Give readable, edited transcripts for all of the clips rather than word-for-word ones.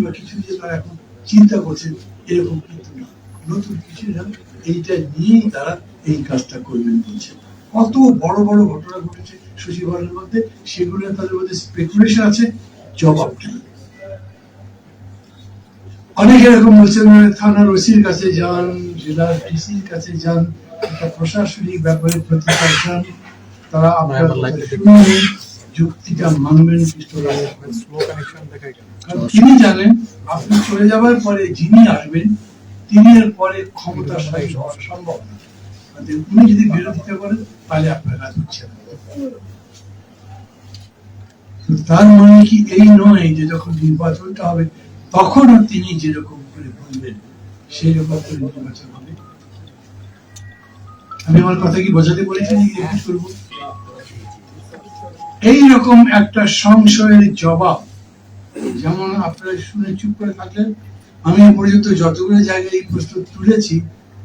বা কিছু যে তারা এখন চিন্তা করছেন, এরকম কিন্তু না, নতুন কিছু না, এইটা নিয়েই তারা এই কাজটা করবেন বলছে। কত বড় বড় ঘটনা ঘটেছে সচিবালয়ের মধ্যে, সেগুলো তাদের মধ্যে স্পেকুলেশন আছে, জবাব নেই। অনেক এরকম বলছেন, থানার ওসির কাছে যান, জেলার ডিসির কাছে যান, একটা প্রশাসনিক ব্যাপারে প্রতিকার যান, তারা আপনার যুক্তিটা মানবেন। তিনি জানেন আপনি চলে যাবার পরে যিনি আসবেন তিনি এর পরে ক্ষমতার সাথে হওয়া সম্ভব না। উনি যদি বিরোধিতা করেন তাহলে আপনার কাজ হচ্ছে না। তার মানে কি এই নয় যে যখন নির্বাচনটা হবে তখনও তিনি যেরকম করে বলবেন সেই রকম করে নির্বাচন হবে। আমি আমার কথা কি বোঝাতে বলেছি? এইরকম একটা সংশয়ের জবাব, যেমন আপনারা শুনে চুপ করে থাকলেন, আমি পর্যন্ত যতগুলো জায়গায় এই প্রশ্ন তুলেছি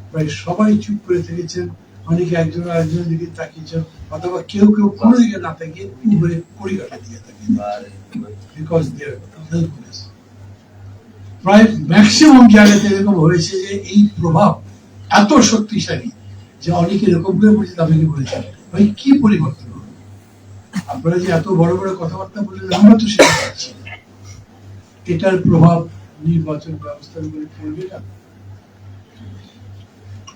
প্রায় সবাই চুপ করে থেকেছেন, অনেকে একজন আরেকজনের দিকে তাকিয়েছেন, অথবা কেউ কেউ কোনো দিকে না তাকিয়ে উপরে পরিকাঠার দিকে তাকিয়ে, বিকজ প্রায় ম্যাক্সিমাম জায়গাতে এরকম হয়েছে যে এই প্রভাব এত শক্তিশালী যে অনেকে এরকম করে বলছে, আমাকে বলেছেন ভাই কি পরিবর্তন হবে? আপনারা যে এত বড় বড় কথাবার্তা বললেন, আমরা তো সেটা পাচ্ছি, এটার প্রভাব নির্বাচন ব্যবস্থার উপরে পড়বে না?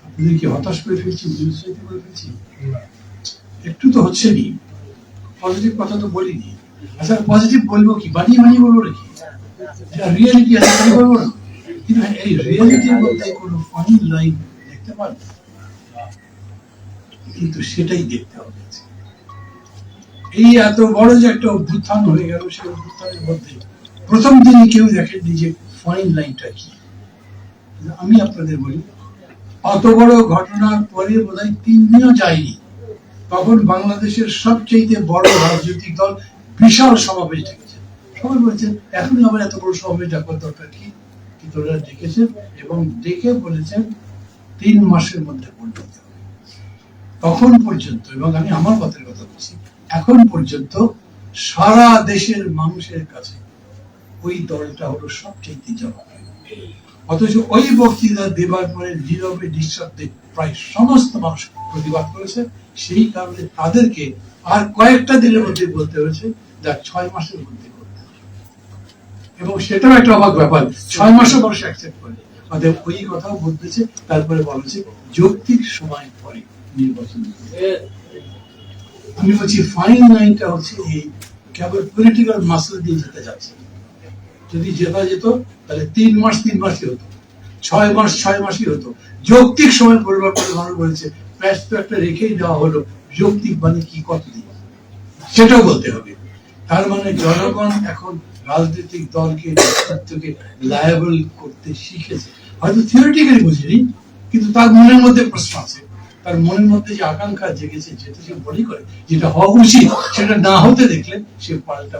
আপনাদের কি হতাশ করে ফেলছি, নিরুৎসাহিত করে ফেলছি? একটু তো হচ্ছেনি। পজিটিভ কথা তো বলিনি। আচ্ছা পজিটিভ বলবো কি, বানিয়ে বানিয়ে বলবো নাকি? রিয়েলিটি আছে তাই বলবো না, কিন্তু এই রিয়েলিটির মধ্যে কোনো ফাইন লাইন দেখতে পারবো, কিন্তু সেটাই দেখতে হবে। এই এত বড় যে একটা অভ্যুত্থান হয়ে গেল, সেই অভ্যুত্থানের মধ্যে প্রথম দিনই কেউ দেখেননি যে ফাইন লাইনটা কি। আমি আপনাদের বলি, অত বড় ঘটনার পরে বোধহয় 3 দিনও যায়নি, তখন বাংলাদেশের সবচেয়ে বড় রাজনৈতিক দল বিশাল সমাবেশ ডেকেছে। সবাই বলছেন এখনই আবার এত বড় সমাবেশ ডাকার দরকার কি? কিন্তু ওরা ডেকেছেন এবং ডেকে বলেছেন 3 মাসের মধ্যে পরিণত হবে। তখন পর্যন্ত, এবং আমি আমার কথার কথা বলছি, এখন পর্যন্ত সারা দেশের মানুষের কাছে ওই দলটা হলো সবচেয়ে জনপ্রিয়। অথচ ওই বক্তৃতা দেবার পরে নীরবে নিঃশব্দে প্রায় সমস্ত মানুষ প্রতিবাদ করেছে। সেই কারণে তাদেরকে আর কয়েকটা দিনের মধ্যে বলতে হয়েছে যা 6 মাসের মধ্যে করতে হবে, এবং সেটাও একটা অবাক ব্যাপার, 6 মাসও মানুষ অ্যাকসেপ্ট করে। অতএব ওই কথাও বলতেছে, তারপরে বলেছে যৌক্তিক সময় পরে নির্বাচন। আমি বলছি ফাইন লাইনটা হচ্ছে এই, কেবল পলিটিক্যাল মাসল দিয়ে যেতে যাচ্ছে। যদি জেতা যেত তাহলে 3 মাস 3 মাসই হতো, 6 মাস 6 মাসই হতো। যৌক্তিক সময় পরিবার করে মানুষ বলেছে প্যাচ তো একটা রেখেই দেওয়া হলো, যৌক্তিক মানে কি, কতদিন সেটাও বলতে হবে। তার মানে জনগণ এখন রাজনৈতিক দলকে লায়াবল করতে শিখেছে, হয়তো থিওরিটিক্যালি বুঝিনি, কিন্তু তার মনের মধ্যে প্রশ্ন আছে, তার মনের মধ্যে যে আকাঙ্ক্ষা জেগেছে, যেটা সে মনে করে যেটা হওয়া উচিত সেটা না হতে দেখলে সে পাল্টা